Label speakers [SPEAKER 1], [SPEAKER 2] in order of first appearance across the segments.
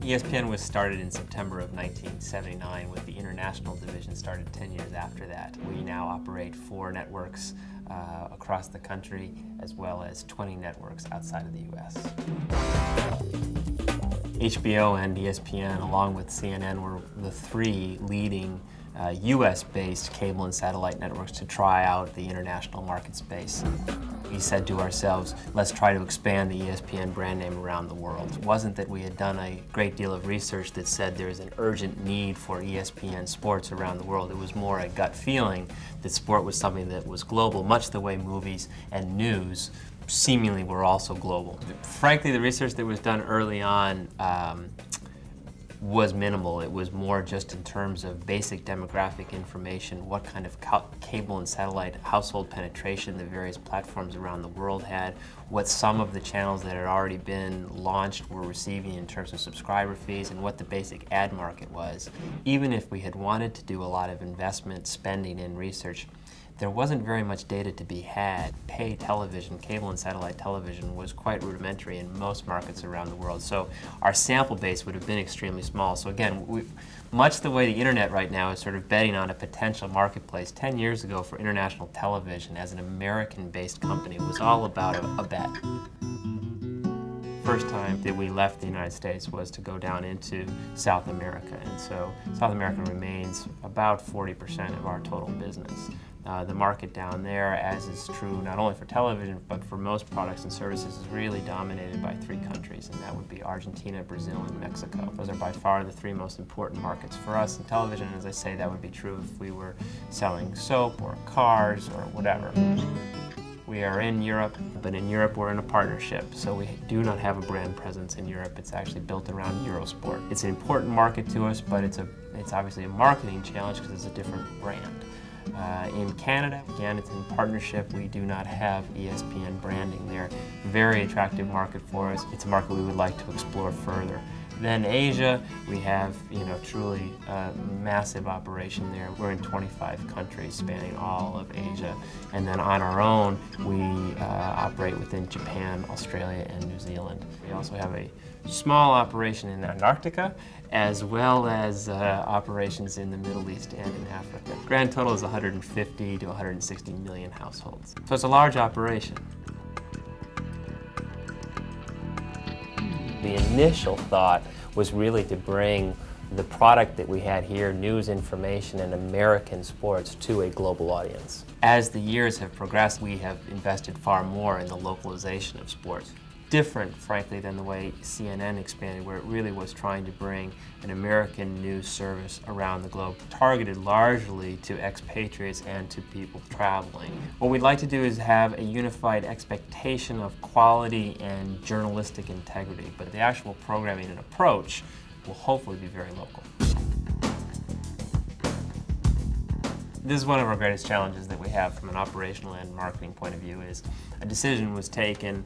[SPEAKER 1] ESPN was started in September of 1979, with the international division started 10 years after that. We now operate 4 networks across the country, as well as 20 networks outside of the U.S. HBO and ESPN, along with CNN, were the 3 leading US-based cable and satellite networks to try out the international market space. We said to ourselves, let's try to expand the ESPN brand name around the world. It wasn't that we had done a great deal of research that said there's an urgent need for ESPN sports around the world. It was more a gut feeling that sport was something that was global, much the way movies and news seemingly were also global. Frankly, the research that was done early on was minimal. It was more just in terms of basic demographic information, what kind of cable and satellite household penetration the various platforms around the world had, what some of the channels that had already been launched were receiving in terms of subscriber fees, and what the basic ad market was. Even if we had wanted to do a lot of investment spending in research, there wasn't very much data to be had. Pay television, cable and satellite television, was quite rudimentary in most markets around the world. So our sample base would have been extremely small. So again, much the way the internet right now is sort of betting on a potential marketplace, 10 years ago for international television as an American-based company was all about a bet. First time that we left the United States was to go down into South America, and so South America remains about 40% of our total business. The market down there, as is true not only for television but for most products and services, is really dominated by 3 countries, and that would be Argentina, Brazil, and Mexico. Those are by far the 3 most important markets for us in television, and as I say, that would be true if we were selling soap or cars or whatever. We are in Europe, but in Europe we're in a partnership, so we do not have a brand presence in Europe. It's actually built around Eurosport. It's an important market to us, but it's obviously a marketing challenge because it's a different brand. In Canada, again, it's in partnership. We do not have ESPN branding there. Very attractive market for us. It's a market we would like to explore further. Then Asia, we have, truly massive operation there. We're in 25 countries spanning all of Asia. And then on our own, we operate within Japan, Australia, and New Zealand. We also have a small operation in Antarctica, as well as operations in the Middle East and in Africa. Grand total is 150 to 160 million households. So it's a large operation. The initial thought was really to bring the product that we had here, news, information, and American sports, to a global audience. As the years have progressed, we have invested far more in the localization of sports. Different, frankly, than the way CNN expanded, where it really was trying to bring an American news service around the globe, targeted largely to expatriates and to people traveling. What we'd like to do is have a unified expectation of quality and journalistic integrity, but the actual programming and approach will hopefully be very local. This is one of our greatest challenges that we have from an operational and marketing point of view. Is a decision was taken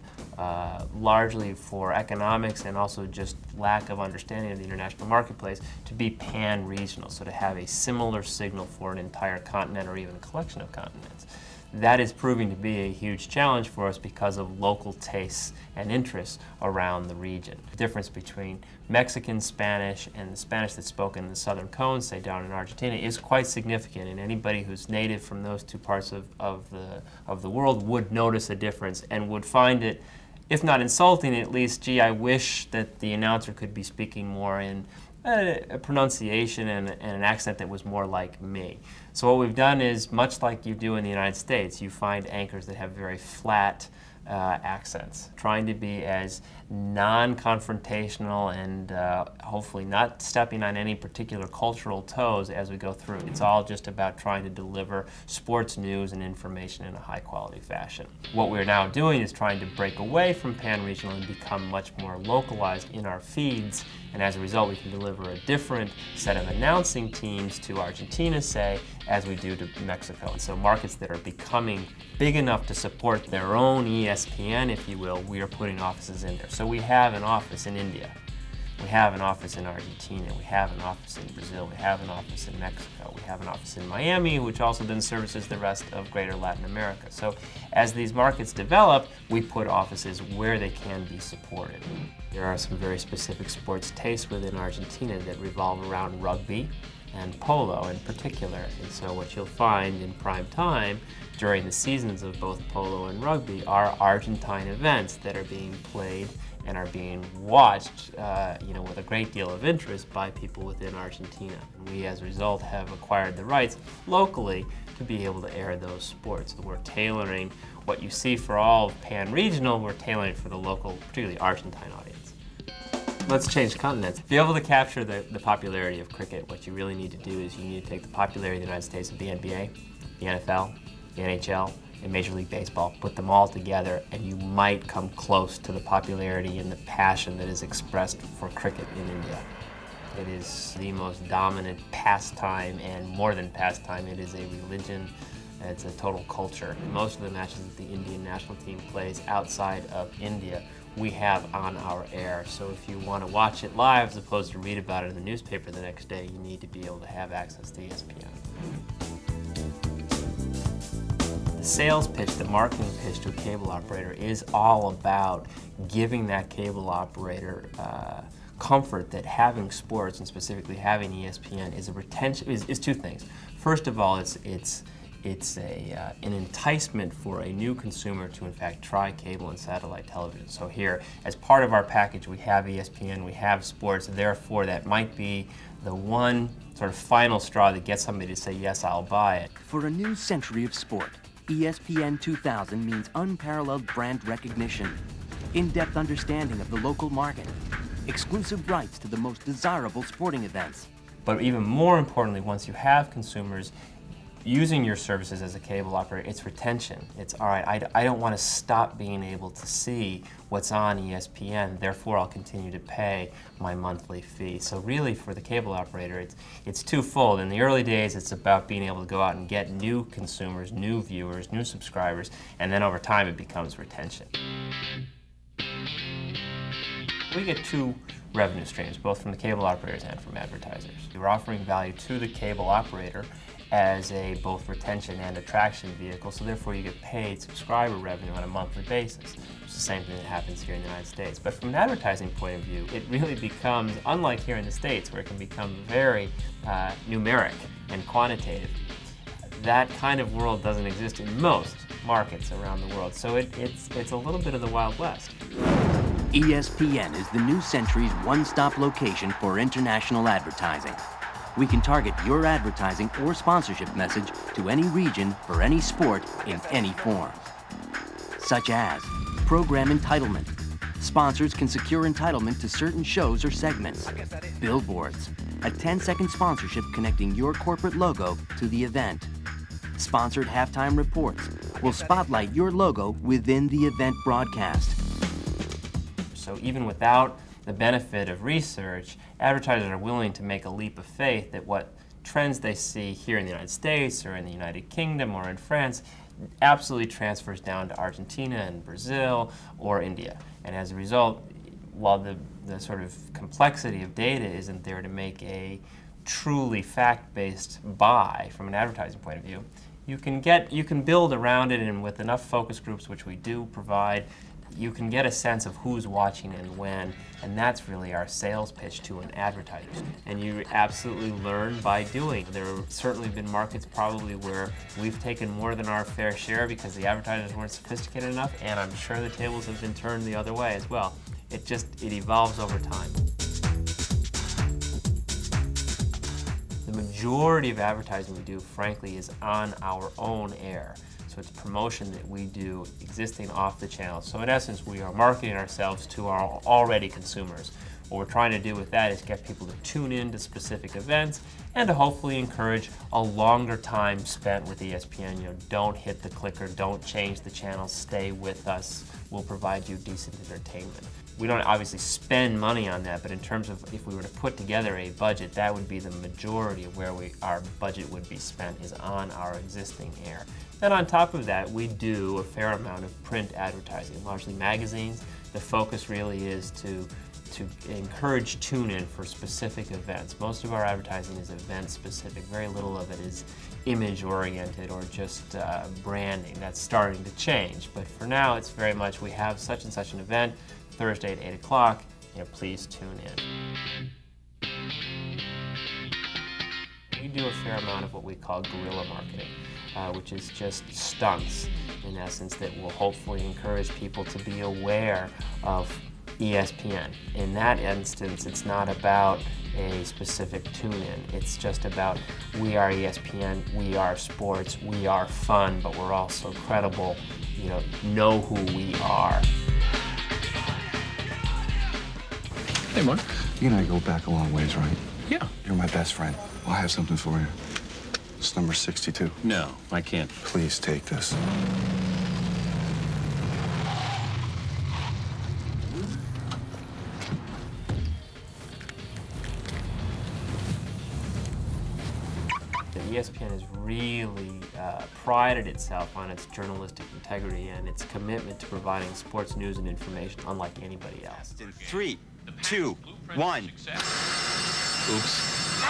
[SPEAKER 1] largely for economics and also just lack of understanding of the international marketplace to be pan-regional, so to have a similar signal for an entire continent or even a collection of continents. That is proving to be a huge challenge for us because of local tastes and interests around the region. The difference between Mexican Spanish and the Spanish that's spoken in the Southern Cone, say down in Argentina, is quite significant, and anybody who's native from those 2 parts of the world would notice a difference and would find it, if not insulting, at least, gee, I wish that the announcer could be speaking more in a pronunciation and an accent that was more like me. So what we've done is, much like you do in the United States, you find anchors that have very flat accents, trying to be as non-confrontational and hopefully not stepping on any particular cultural toes as we go through. It's all just about trying to deliver sports news and information in a high-quality fashion. What we're now doing is trying to break away from pan-regional and become much more localized in our feeds, and as a result we can deliver a different set of announcing teams to Argentina, say, as we do to Mexico. And so markets that are becoming big enough to support their own ESPN, if you will, we are putting offices in there. So we have an office in India. We have an office in Argentina, we have an office in Brazil, we have an office in Mexico, we have an office in Miami, which also then services the rest of greater Latin America. So as these markets develop, we put offices where they can be supported. There are some very specific sports tastes within Argentina that revolve around rugby and polo in particular. And so what you'll find in prime time during the seasons of both polo and rugby are Argentine events that are being played and are being watched with a great deal of interest by people within Argentina. And we, as a result, have acquired the rights locally to be able to air those sports. So we're tailoring what you see for all pan-regional, we're tailoring for the local, particularly Argentine audience. Let's change continents. To be able to capture the popularity of cricket, what you really need to do is you need to take the popularity of the United States of the NBA, the NFL, the NHL, and Major League Baseball, put them all together, and you might come close to the popularity and the passion that is expressed for cricket in India. It is the most dominant pastime, and more than pastime, it is a religion. It's a total culture. Most of the matches that the Indian national team plays outside of India, we have on our air. So if you want to watch it live as opposed to read about it in the newspaper the next day, you need to be able to have access to ESPN. The sales pitch, the marketing pitch to a cable operator is all about giving that cable operator comfort that having sports, and specifically having ESPN, is two things. First of all, it's an enticement for a new consumer to in fact try cable and satellite television. So here, as part of our package, we have ESPN, we have sports, therefore that might be the one sort of final straw that gets somebody to say, yes, I'll buy it.
[SPEAKER 2] For a new century of sport, ESPN 2000 means unparalleled brand recognition, in-depth understanding of the local market, exclusive rights to the most desirable sporting events.
[SPEAKER 1] But even more importantly, once you have consumers using your services as a cable operator, it's retention. It's, all right, I don't want to stop being able to see what's on ESPN, therefore I'll continue to pay my monthly fee. So really for the cable operator, it's twofold. In the early days, it's about being able to go out and get new consumers, new viewers, new subscribers, and then over time it becomes retention. We get two revenue streams, both from the cable operators and from advertisers. We're offering value to the cable operator as a both retention and attraction vehicle, so therefore you get paid subscriber revenue on a monthly basis, which is the same thing that happens here in the United States. But from an advertising point of view, it really becomes, unlike here in the States where it can become very numeric and quantitative, that kind of world doesn't exist in most markets around the world, so it's a little bit of the Wild West.
[SPEAKER 2] ESPN is the new century's one-stop location for international advertising. We can target your advertising or sponsorship message to any region for any sport in any form. Such as program entitlement. Sponsors can secure entitlement to certain shows or segments. Billboards. A 10-second sponsorship connecting your corporate logo to the event. Sponsored halftime reports will spotlight your logo within the event broadcast.
[SPEAKER 1] So even without the benefit of research, advertisers are willing to make a leap of faith that what trends they see here in the United States or in the United Kingdom or in France absolutely transfers down to Argentina and Brazil or India. And as a result, while the sort of complexity of data isn't there to make a truly fact-based buy from an advertising point of view, you can build around it, and with enough focus groups, which we do provide, you can get a sense of who's watching and when, and that's really our sales pitch to an advertiser. And you absolutely learn by doing. There have certainly been markets probably where we've taken more than our fair share because the advertisers weren't sophisticated enough, and I'm sure the tables have been turned the other way as well. It evolves over time. The majority of advertising we do, frankly, is on our own air. So it's promotion that we do existing off the channel. So in essence, we are marketing ourselves to our already consumers. What we're trying to do with that is get people to tune in to specific events and to hopefully encourage a longer time spent with ESPN. You know, don't hit the clicker, don't change the channel, stay with us. We'll provide you decent entertainment. We don't obviously spend money on that, but in terms of if we were to put together a budget, that would be the majority of where our budget would be spent, is on our existing air. Then on top of that, we do a fair amount of print advertising, largely magazines. The focus really is to to encourage tune-in for specific events. Most of our advertising is event-specific. Very little of it is image-oriented or just branding. That's starting to change, but for now it's very much we have such and such an event, Thursday at 8 o'clock, please tune in. We do a fair amount of what we call guerrilla marketing, which is just stunts, in essence, that will hopefully encourage people to be aware of ESPN. In that instance, it's not about a specific tune-in. It's just about we are ESPN, we are sports, we are fun, but we're also credible, know who we are.
[SPEAKER 3] Hey, Mark.
[SPEAKER 4] You and I go back a long ways, right?
[SPEAKER 3] Yeah.
[SPEAKER 4] You're my best friend. Well, I have something for you. It's number 62.
[SPEAKER 3] No, I can't.
[SPEAKER 4] Please take this.
[SPEAKER 1] ESPN has really prided itself on its journalistic integrity and its commitment to providing sports news and information unlike anybody else.
[SPEAKER 5] In 3, 2, 1.
[SPEAKER 3] Oops.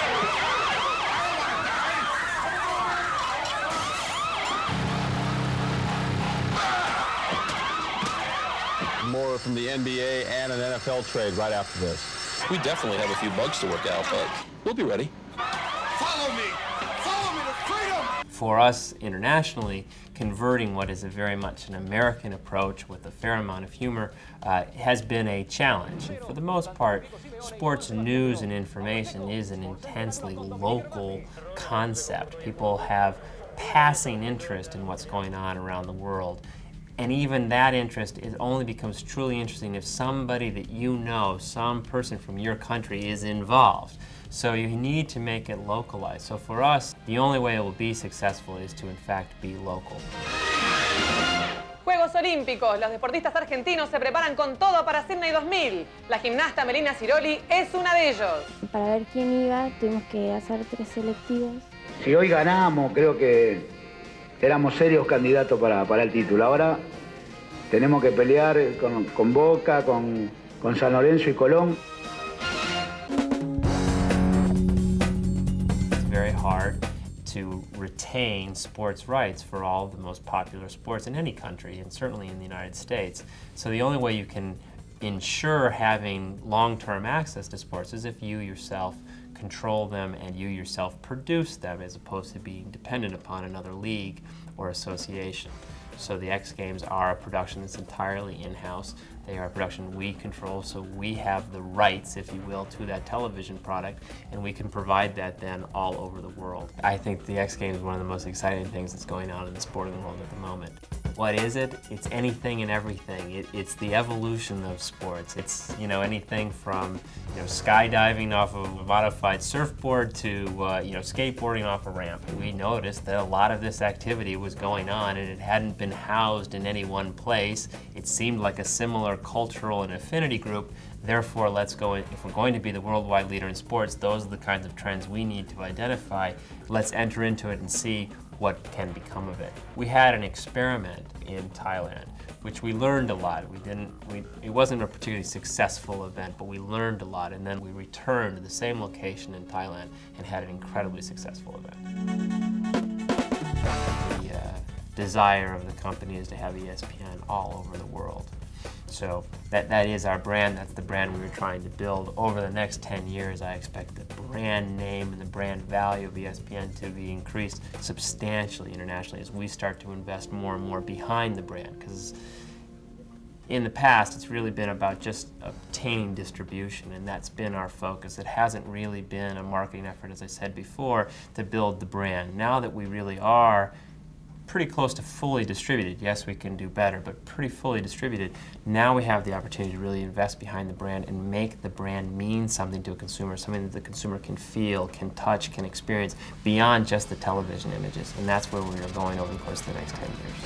[SPEAKER 6] More from the NBA and an NFL trade right after this.
[SPEAKER 3] We definitely have a few bugs to work out, but we'll be ready.
[SPEAKER 6] Follow me! Follow me to freedom!
[SPEAKER 1] For us internationally, converting what is a very much an American approach with a fair amount of humor has been a challenge. And for the most part, sports news and information is an intensely local concept. People have passing interest in what's going on around the world. And even that interest only becomes truly interesting if somebody that you know, some person from your country, is involved. So you need to make it localized. So for us, the only way it will be successful is to in fact be local.
[SPEAKER 7] Juegos Olímpicos. Los deportistas argentinos se preparan con todo para Sydney 2000. La gimnasta Melina Ciroli es una de ellos.
[SPEAKER 8] Para ver quién iba, tuvimos que hacer 3 selectivos.
[SPEAKER 9] Si hoy ganamos, creo que éramos serios candidatos para el título. Ahora tenemos que pelear con Boca, con San Lorenzo y Colón.
[SPEAKER 1] It's very hard to retain sports rights for all of the most popular sports in any country, and certainly in the United States. So the only way you can ensure having long-term access to sports is if you yourself control them and you yourself produce them, as opposed to being dependent upon another league or association. So the X Games are a production that's entirely in-house. They are a production we control, so we have the rights, if you will, to that television product, and we can provide that then all over the world. I think the X Games is one of the most exciting things that's going on in the sporting world at the moment. What is it? It's anything and everything. It's the evolution of sports. It's anything from skydiving off of a modified surfboard to skateboarding off a ramp. We noticed that a lot of this activity was going on and it hadn't been housed in any one place. It seemed like a similar cultural and affinity group. Therefore, let's go, if we're going to be the worldwide leader in sports, those are the kinds of trends we need to identify. Let's enter into it and see what can become of it. We had an experiment in Thailand, which we learned a lot. It wasn't a particularly successful event, but we learned a lot, and then we returned to the same location in Thailand and had an incredibly successful event. The desire of the company is to have ESPN all over the world. So that is our brand. That's the brand we were trying to build. Over the next 10 years, I expect the brand name and the brand value of ESPN to be increased substantially internationally as we start to invest more and more behind the brand. Because in the past, it's really been about just obtaining distribution, and that's been our focus. It hasn't really been a marketing effort, as I said before, to build the brand. Now that we really are pretty close to fully distributed. Yes, we can do better, but pretty fully distributed. Now we have the opportunity to really invest behind the brand and make the brand mean something to a consumer, something that the consumer can feel, can touch, can experience beyond just the television images. And that's where we are going over the course of the next 10 years.